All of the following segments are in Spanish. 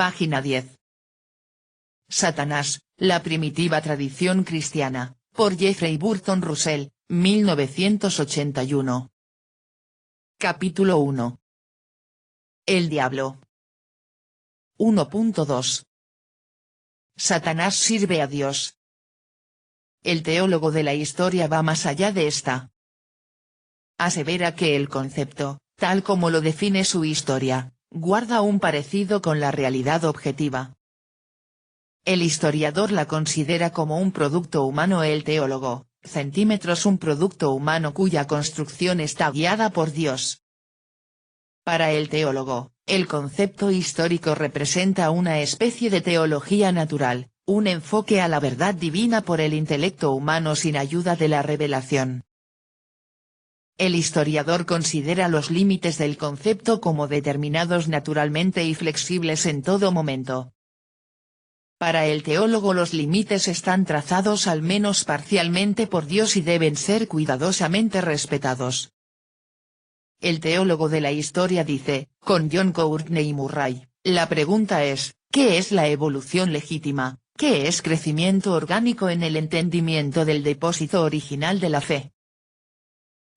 Página 10. Satanás, la primitiva tradición cristiana, por Jeffrey Burton Russell, 1981. Capítulo 1. El diablo. 1.2. Satanás sirve a Dios. El teólogo de la historia va más allá de esta. Asevera que el concepto, tal como lo define su historia, guarda un parecido con la realidad objetiva. El historiador la considera como un producto humano, el teólogo, centímetros, un producto humano cuya construcción está guiada por Dios. Para el teólogo, el concepto histórico representa una especie de teología natural, un enfoque a la verdad divina por el intelecto humano sin ayuda de la revelación. El historiador considera los límites del concepto como determinados naturalmente y flexibles en todo momento. Para el teólogo los límites están trazados al menos parcialmente por Dios y deben ser cuidadosamente respetados. El teólogo de la historia dice, con John Courtney Murray, la pregunta es, ¿qué es la evolución legítima? ¿Qué es crecimiento orgánico en el entendimiento del depósito original de la fe?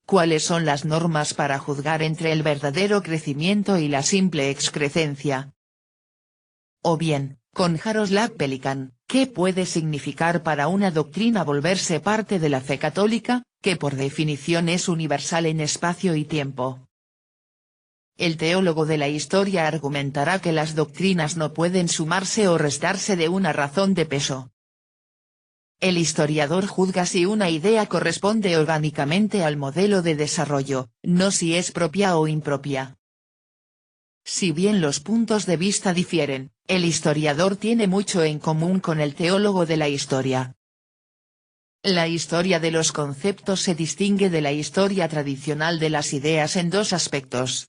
¿Cuáles son las normas para juzgar entre el verdadero crecimiento y la simple excrecencia? O bien, con Jaroslav Pelikan, ¿qué puede significar para una doctrina volverse parte de la fe católica, que por definición es universal en espacio y tiempo? El teólogo de la historia argumentará que las doctrinas no pueden sumarse o restarse de una razón de peso. El historiador juzga si una idea corresponde orgánicamente al modelo de desarrollo, no si es propia o impropia. Si bien los puntos de vista difieren, el historiador tiene mucho en común con el teólogo de la historia. La historia de los conceptos se distingue de la historia tradicional de las ideas en dos aspectos.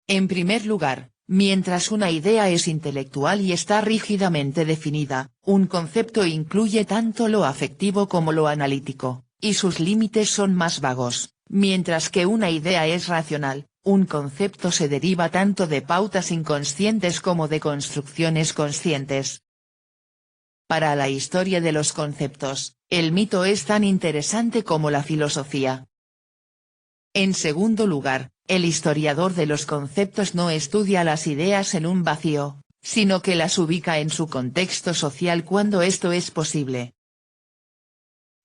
En primer lugar, mientras una idea es intelectual y está rígidamente definida, un concepto incluye tanto lo afectivo como lo analítico, y sus límites son más vagos, mientras que una idea es racional. Un concepto se deriva tanto de pautas inconscientes como de construcciones conscientes. Para la historia de los conceptos, el mito es tan interesante como la filosofía. En segundo lugar, el historiador de los conceptos no estudia las ideas en un vacío, sino que las ubica en su contexto social cuando esto es posible.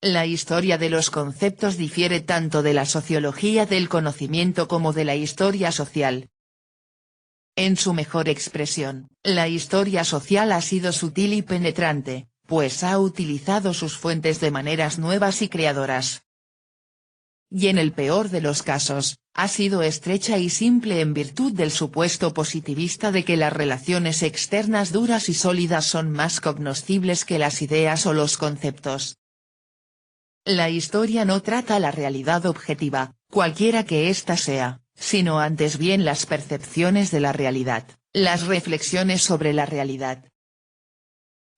La historia de los conceptos difiere tanto de la sociología del conocimiento como de la historia social. En su mejor expresión, la historia social ha sido sutil y penetrante, pues ha utilizado sus fuentes de maneras nuevas y creadoras. Y en el peor de los casos, ha sido estrecha y simple en virtud del supuesto positivista de que las relaciones externas duras y sólidas son más cognoscibles que las ideas o los conceptos. La historia no trata la realidad objetiva, cualquiera que ésta sea, sino antes bien las percepciones de la realidad, las reflexiones sobre la realidad.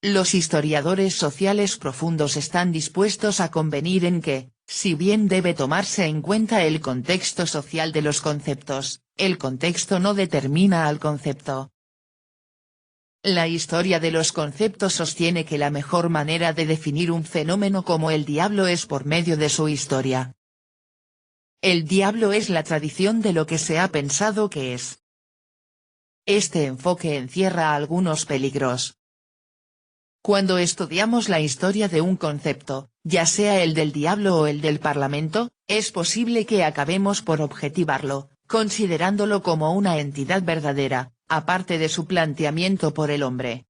Los historiadores sociales profundos están dispuestos a convenir en que, si bien debe tomarse en cuenta el contexto social de los conceptos, el contexto no determina al concepto. La historia de los conceptos sostiene que la mejor manera de definir un fenómeno como el diablo es por medio de su historia. El diablo es la tradición de lo que se ha pensado que es. Este enfoque encierra algunos peligros. Cuando estudiamos la historia de un concepto, ya sea el del diablo o el del parlamento, es posible que acabemos por objetivarlo, considerándolo como una entidad verdadera, aparte de su planteamiento por el hombre.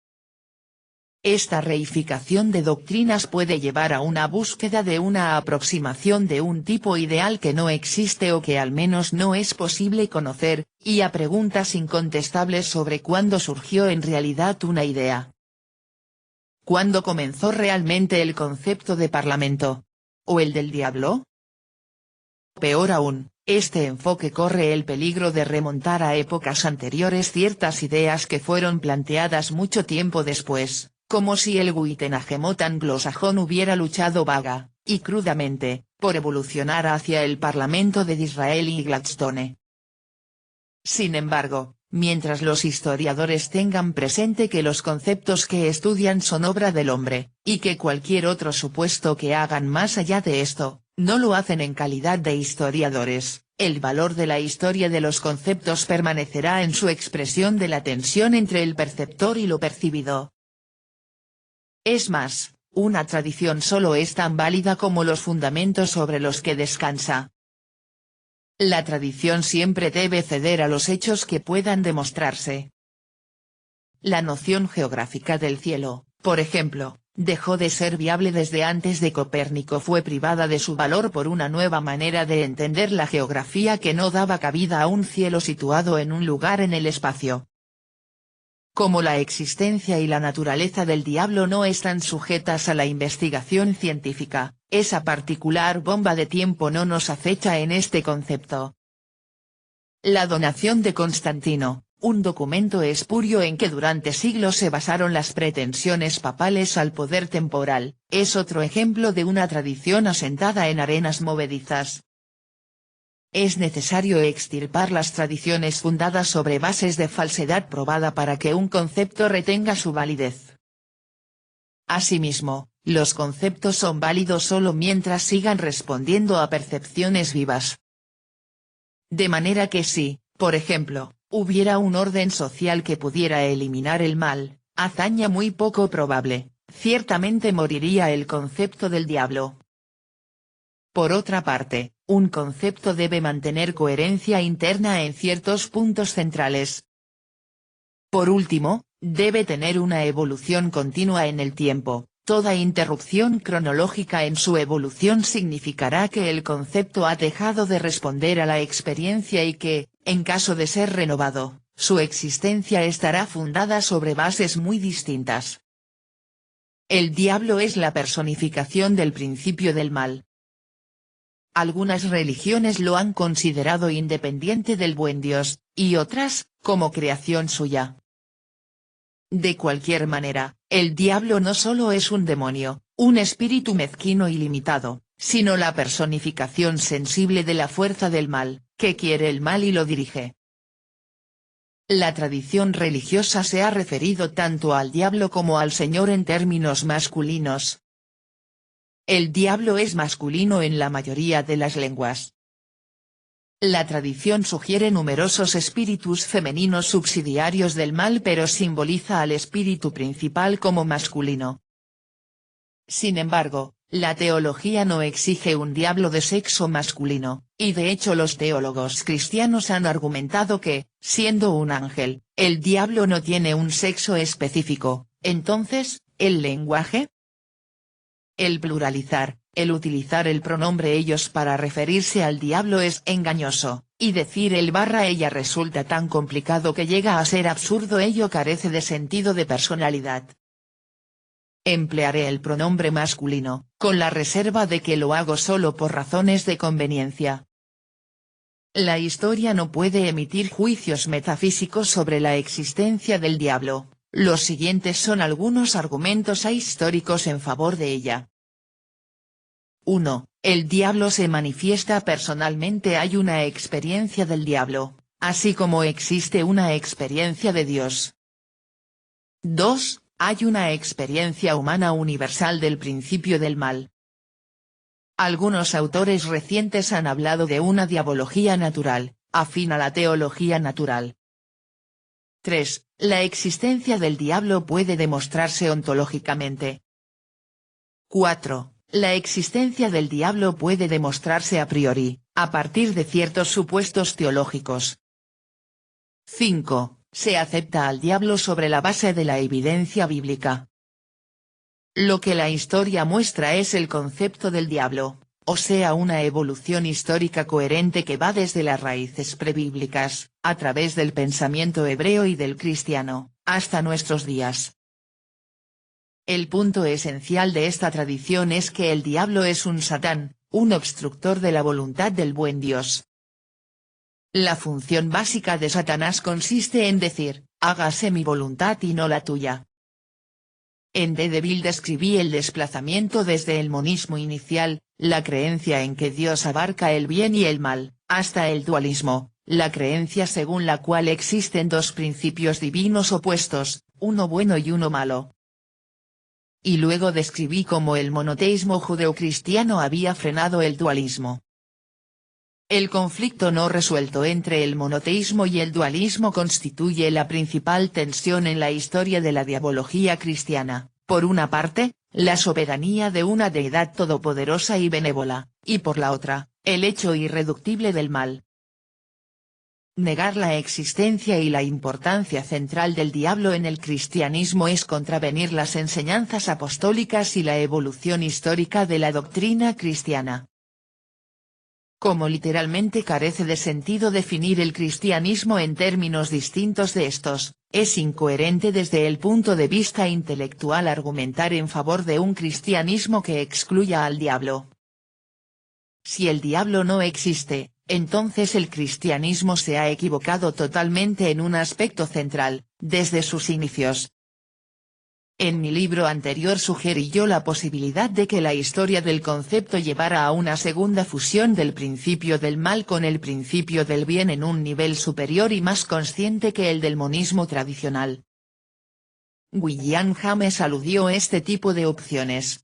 Esta reificación de doctrinas puede llevar a una búsqueda de una aproximación de un tipo ideal que no existe o que al menos no es posible conocer, y a preguntas incontestables sobre cuándo surgió en realidad una idea. ¿Cuándo comenzó realmente el concepto de parlamento? ¿O el del diablo? Peor aún, este enfoque corre el peligro de remontar a épocas anteriores ciertas ideas que fueron planteadas mucho tiempo después, como si el Wittenhagemo anglosajón hubiera luchado vaga, y crudamente, por evolucionar hacia el Parlamento de Disraeli y Gladstone. Sin embargo, mientras los historiadores tengan presente que los conceptos que estudian son obra del hombre, y que cualquier otro supuesto que hagan más allá de esto, no lo hacen en calidad de historiadores, el valor de la historia de los conceptos permanecerá en su expresión de la tensión entre el perceptor y lo percibido. Es más, una tradición solo es tan válida como los fundamentos sobre los que descansa. La tradición siempre debe ceder a los hechos que puedan demostrarse. La noción geográfica del cielo, por ejemplo, dejó de ser viable desde antes de Copérnico. Fue privada de su valor por una nueva manera de entender la geografía que no daba cabida a un cielo situado en un lugar en el espacio. Como la existencia y la naturaleza del diablo no están sujetas a la investigación científica, esa particular bomba de tiempo no nos acecha en este concepto. La donación de Constantino, un documento espurio en que durante siglos se basaron las pretensiones papales al poder temporal, es otro ejemplo de una tradición asentada en arenas movedizas. Es necesario extirpar las tradiciones fundadas sobre bases de falsedad probada para que un concepto retenga su validez. Asimismo, los conceptos son válidos solo mientras sigan respondiendo a percepciones vivas. De manera que si, por ejemplo, hubiera un orden social que pudiera eliminar el mal, hazaña muy poco probable, ciertamente moriría el concepto del diablo. Por otra parte, un concepto debe mantener coherencia interna en ciertos puntos centrales. Por último, debe tener una evolución continua en el tiempo. Toda interrupción cronológica en su evolución significará que el concepto ha dejado de responder a la experiencia y que, en caso de ser renovado, su existencia estará fundada sobre bases muy distintas. El diablo es la personificación del principio del mal. Algunas religiones lo han considerado independiente del buen Dios, y otras, como creación suya. De cualquier manera, el diablo no solo es un demonio, un espíritu mezquino y limitado, sino la personificación sensible de la fuerza del mal, que quiere el mal y lo dirige. La tradición religiosa se ha referido tanto al diablo como al Señor en términos masculinos. El diablo es masculino en la mayoría de las lenguas. La tradición sugiere numerosos espíritus femeninos subsidiarios del mal pero simboliza al espíritu principal como masculino. Sin embargo, la teología no exige un diablo de sexo masculino, y de hecho los teólogos cristianos han argumentado que, siendo un ángel, el diablo no tiene un sexo específico. Entonces, ¿el lenguaje? El pluralizar, el utilizar el pronombre ellos para referirse al diablo es engañoso, y decir él/ella resulta tan complicado que llega a ser absurdo. Ello carece de sentido de personalidad. Emplearé el pronombre masculino, con la reserva de que lo hago solo por razones de conveniencia. La historia no puede emitir juicios metafísicos sobre la existencia del diablo. Los siguientes son algunos argumentos ahistóricos en favor de ella. 1. El diablo se manifiesta personalmente. Hay una experiencia del diablo, así como existe una experiencia de Dios. 2. Hay una experiencia humana universal del principio del mal. Algunos autores recientes han hablado de una diabología natural, afín a la teología natural. 3. La existencia del diablo puede demostrarse ontológicamente. 4. La existencia del diablo puede demostrarse a priori, a partir de ciertos supuestos teológicos. 5. Se acepta al diablo sobre la base de la evidencia bíblica. Lo que la historia muestra es el concepto del diablo, o sea una evolución histórica coherente que va desde las raíces prebíblicas, a través del pensamiento hebreo y del cristiano, hasta nuestros días. El punto esencial de esta tradición es que el diablo es un Satán, un obstructor de la voluntad del buen Dios. La función básica de Satanás consiste en decir, hágase mi voluntad y no la tuya. En Daredevil describí el desplazamiento desde el monismo inicial, la creencia en que Dios abarca el bien y el mal, hasta el dualismo, la creencia según la cual existen dos principios divinos opuestos, uno bueno y uno malo. Y luego describí cómo el monoteísmo judeocristiano había frenado el dualismo. El conflicto no resuelto entre el monoteísmo y el dualismo constituye la principal tensión en la historia de la diabología cristiana, por una parte, la soberanía de una deidad todopoderosa y benévola, y por la otra, el hecho irreductible del mal. Negar la existencia y la importancia central del diablo en el cristianismo es contravenir las enseñanzas apostólicas y la evolución histórica de la doctrina cristiana. Como literalmente carece de sentido definir el cristianismo en términos distintos de estos, es incoherente desde el punto de vista intelectual argumentar en favor de un cristianismo que excluya al diablo. Si el diablo no existe, entonces el cristianismo se ha equivocado totalmente en un aspecto central, desde sus inicios. En mi libro anterior sugerí yo la posibilidad de que la historia del concepto llevara a una segunda fusión del principio del mal con el principio del bien en un nivel superior y más consciente que el del monismo tradicional. William James aludió a este tipo de opciones.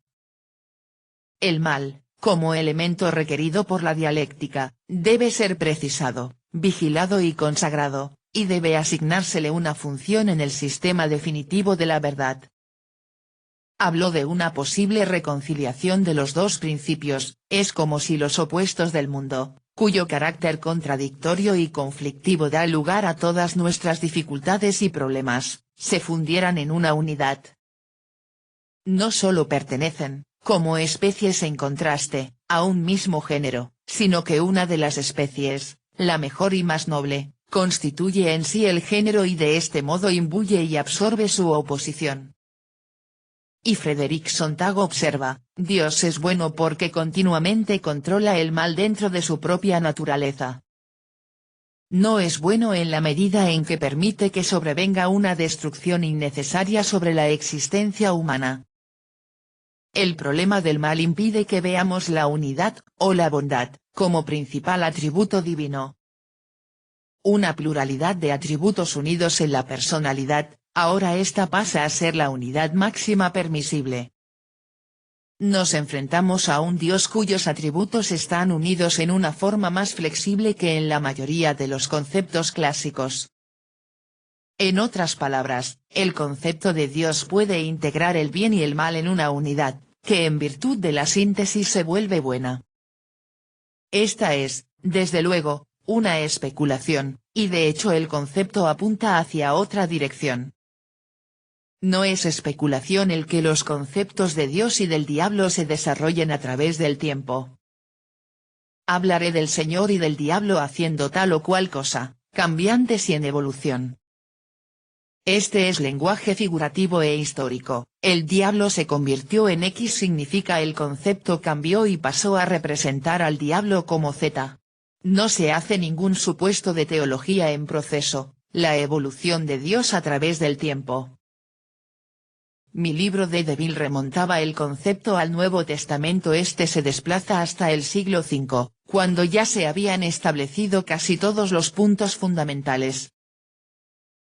El mal, como elemento requerido por la dialéctica, debe ser precisado, vigilado y consagrado, y debe asignársele una función en el sistema definitivo de la verdad. Habló de una posible reconciliación de los dos principios, es como si los opuestos del mundo, cuyo carácter contradictorio y conflictivo da lugar a todas nuestras dificultades y problemas, se fundieran en una unidad. No solo pertenecen, como especies en contraste, a un mismo género, sino que una de las especies, la mejor y más noble, constituye en sí el género y de este modo imbuye y absorbe su oposición. Y Frederick Sontag observa, Dios es bueno porque continuamente controla el mal dentro de su propia naturaleza. No es bueno en la medida en que permite que sobrevenga una destrucción innecesaria sobre la existencia humana. El problema del mal impide que veamos la unidad, o la bondad, como principal atributo divino. Una pluralidad de atributos unidos en la personalidad, ahora esta pasa a ser la unidad máxima permisible. Nos enfrentamos a un Dios cuyos atributos están unidos en una forma más flexible que en la mayoría de los conceptos clásicos. En otras palabras, el concepto de Dios puede integrar el bien y el mal en una unidad, que en virtud de la síntesis se vuelve buena. Esta es, desde luego, una especulación, y de hecho el concepto apunta hacia otra dirección. No es especulación el que los conceptos de Dios y del diablo se desarrollen a través del tiempo. Hablaré del Señor y del diablo haciendo tal o cual cosa, cambiantes y en evolución. Este es lenguaje figurativo e histórico, el diablo se convirtió en X significa el concepto cambió y pasó a representar al diablo como Z. No se hace ningún supuesto de teología en proceso, la evolución de Dios a través del tiempo. Mi libro de Deville remontaba el concepto al Nuevo Testamento. Este se desplaza hasta el siglo V, cuando ya se habían establecido casi todos los puntos fundamentales.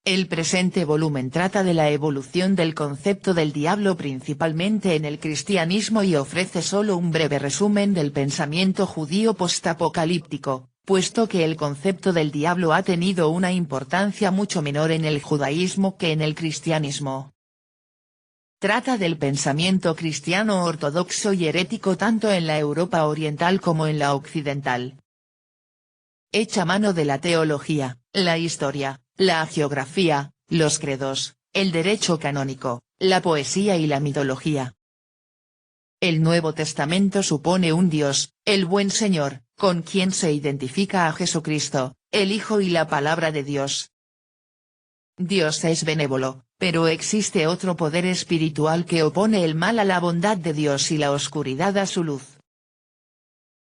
El presente volumen trata de la evolución del concepto del diablo principalmente en el cristianismo y ofrece solo un breve resumen del pensamiento judío postapocalíptico, puesto que el concepto del diablo ha tenido una importancia mucho menor en el judaísmo que en el cristianismo. Trata del pensamiento cristiano ortodoxo y herético tanto en la Europa oriental como en la occidental. Echa mano de la teología, la historia, la geografía, los credos, el derecho canónico, la poesía y la mitología. El Nuevo Testamento supone un Dios, el buen Señor, con quien se identifica a Jesucristo, el Hijo y la Palabra de Dios. Dios es benévolo, pero existe otro poder espiritual que opone el mal a la bondad de Dios y la oscuridad a su luz.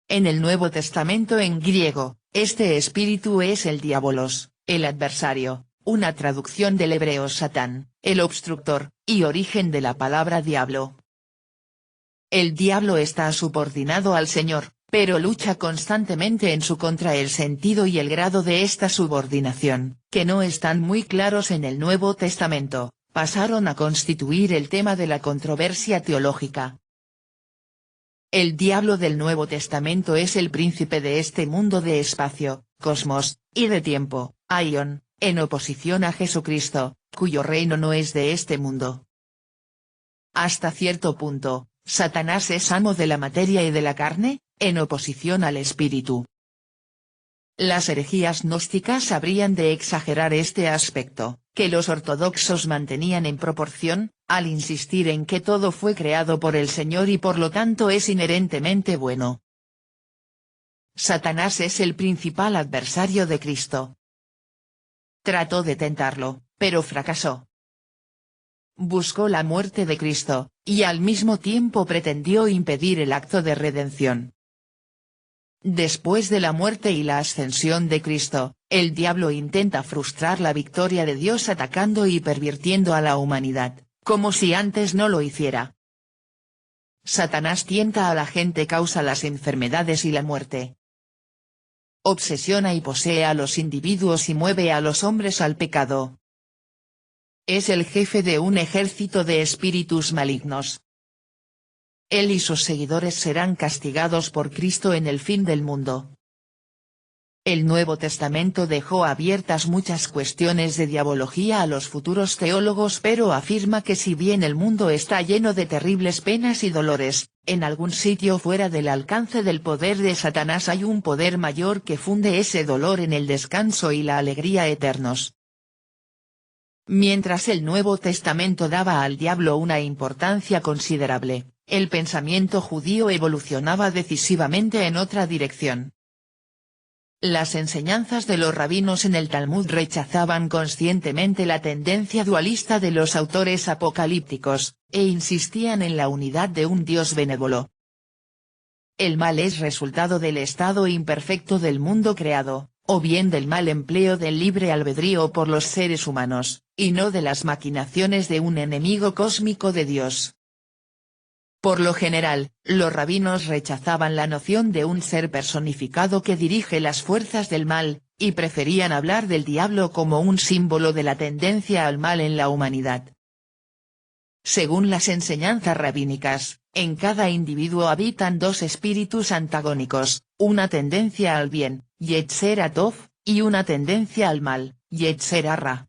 En el Nuevo Testamento en griego, este espíritu es el diabolos, el adversario, una traducción del hebreo Satán, el obstructor, y origen de la palabra diablo. El diablo está subordinado al Señor, pero lucha constantemente en su contra. El sentido y el grado de esta subordinación, que no están muy claros en el Nuevo Testamento, pasaron a constituir el tema de la controversia teológica. El diablo del Nuevo Testamento es el príncipe de este mundo de espacio, cosmos, y de tiempo, aion, en oposición a Jesucristo, cuyo reino no es de este mundo. Hasta cierto punto, Satanás es amo de la materia y de la carne, en oposición al espíritu. Las herejías gnósticas habrían de exagerar este aspecto, que los ortodoxos mantenían en proporción, al insistir en que todo fue creado por el Señor y por lo tanto es inherentemente bueno. Satanás es el principal adversario de Cristo. Trató de tentarlo, pero fracasó. Buscó la muerte de Cristo, y al mismo tiempo pretendió impedir el acto de redención. Después de la muerte y la ascensión de Cristo, el diablo intenta frustrar la victoria de Dios atacando y pervirtiendo a la humanidad, como si antes no lo hiciera. Satanás tienta a la gente, causa las enfermedades y la muerte. Obsesiona y posee a los individuos y mueve a los hombres al pecado. Es el jefe de un ejército de espíritus malignos. Él y sus seguidores serán castigados por Cristo en el fin del mundo. El Nuevo Testamento dejó abiertas muchas cuestiones de diabología a los futuros teólogos, pero afirma que si bien el mundo está lleno de terribles penas y dolores, en algún sitio fuera del alcance del poder de Satanás hay un poder mayor que funde ese dolor en el descanso y la alegría eternos. Mientras el Nuevo Testamento daba al diablo una importancia considerable, el pensamiento judío evolucionaba decisivamente en otra dirección. Las enseñanzas de los rabinos en el Talmud rechazaban conscientemente la tendencia dualista de los autores apocalípticos, e insistían en la unidad de un Dios benévolo. El mal es resultado del estado imperfecto del mundo creado, o bien del mal empleo del libre albedrío por los seres humanos, y no de las maquinaciones de un enemigo cósmico de Dios. Por lo general, los rabinos rechazaban la noción de un ser personificado que dirige las fuerzas del mal, y preferían hablar del diablo como un símbolo de la tendencia al mal en la humanidad. Según las enseñanzas rabínicas, en cada individuo habitan dos espíritus antagónicos, una tendencia al bien, Yetzer Hatov, y una tendencia al mal, Yetzer Harra.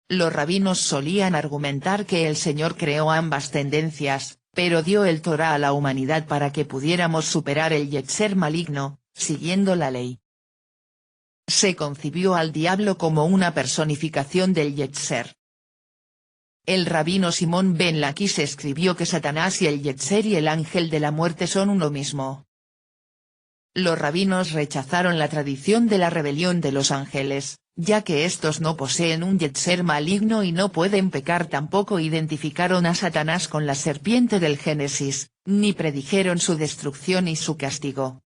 Los rabinos solían argumentar que el Señor creó ambas tendencias, pero dio el Torá a la humanidad para que pudiéramos superar el Yetzer maligno, siguiendo la ley. Se concibió al diablo como una personificación del Yetzer. El rabino Simón ben Laquis escribió que Satanás y el Yetzer y el ángel de la muerte son uno mismo. Los rabinos rechazaron la tradición de la rebelión de los ángeles, ya que estos no poseen un Yetzer maligno y no pueden pecar. Tampoco identificaron a Satanás con la serpiente del Génesis, ni predijeron su destrucción y su castigo.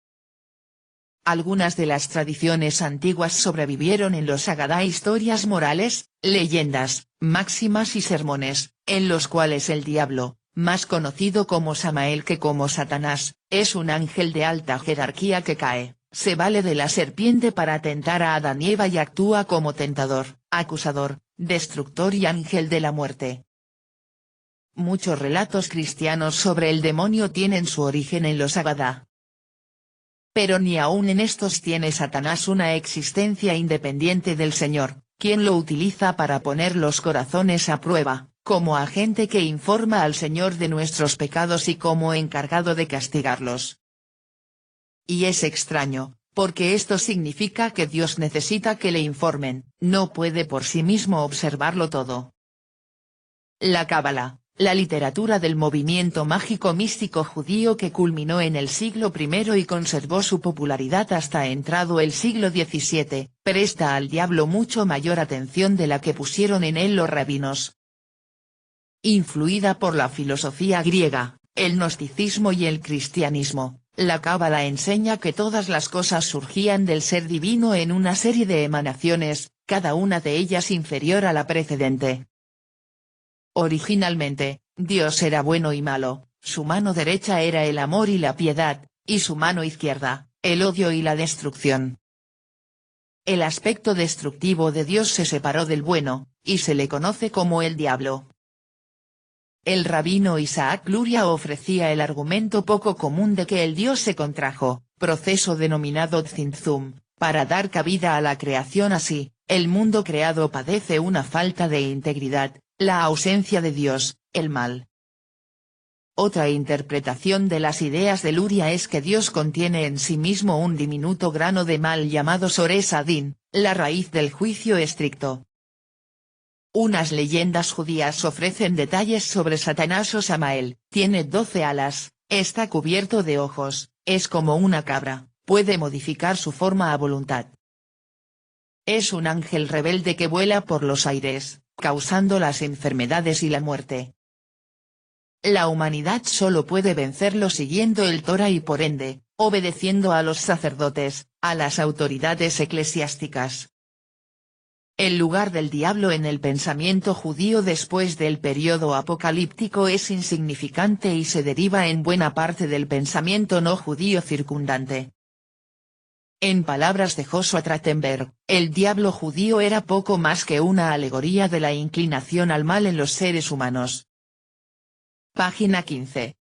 Algunas de las tradiciones antiguas sobrevivieron en los Agadá, historias morales, leyendas, máximas y sermones, en los cuales el diablo, más conocido como Samael que como Satanás, es un ángel de alta jerarquía que cae, se vale de la serpiente para tentar a Adán y Eva y actúa como tentador, acusador, destructor y ángel de la muerte. Muchos relatos cristianos sobre el demonio tienen su origen en los Agadá. Pero ni aun en estos tiene Satanás una existencia independiente del Señor, quien lo utiliza para poner los corazones a prueba, como agente que informa al Señor de nuestros pecados y como encargado de castigarlos. Y es extraño, porque esto significa que Dios necesita que le informen, no puede por sí mismo observarlo todo. La Cábala, la literatura del movimiento mágico místico judío que culminó en el siglo I y conservó su popularidad hasta entrado el siglo XVII, presta al diablo mucho mayor atención de la que pusieron en él los rabinos. Influida por la filosofía griega, el gnosticismo y el cristianismo, la Cábala enseña que todas las cosas surgían del ser divino en una serie de emanaciones, cada una de ellas inferior a la precedente. Originalmente, Dios era bueno y malo, su mano derecha era el amor y la piedad, y su mano izquierda, el odio y la destrucción. El aspecto destructivo de Dios se separó del bueno, y se le conoce como el diablo. El rabino Isaac Luria ofrecía el argumento poco común de que el Dios se contrajo, proceso denominado tzimtzum, para dar cabida a la creación así, el mundo creado padece una falta de integridad, la ausencia de Dios, el mal. Otra interpretación de las ideas de Luria es que Dios contiene en sí mismo un diminuto grano de mal llamado Sores Adin, la raíz del juicio estricto. Unas leyendas judías ofrecen detalles sobre Satanás o Samael: tiene 12 alas, está cubierto de ojos, es como una cabra, puede modificar su forma a voluntad. Es un ángel rebelde que vuela por los aires, causando las enfermedades y la muerte. La humanidad solo puede vencerlo siguiendo el Torá y por ende, obedeciendo a los sacerdotes, a las autoridades eclesiásticas. El lugar del diablo en el pensamiento judío después del periodo apocalíptico es insignificante y se deriva en buena parte del pensamiento no judío circundante. En palabras de Joshua Trachtenberg, el diablo judío era poco más que una alegoría de la inclinación al mal en los seres humanos. Página 15.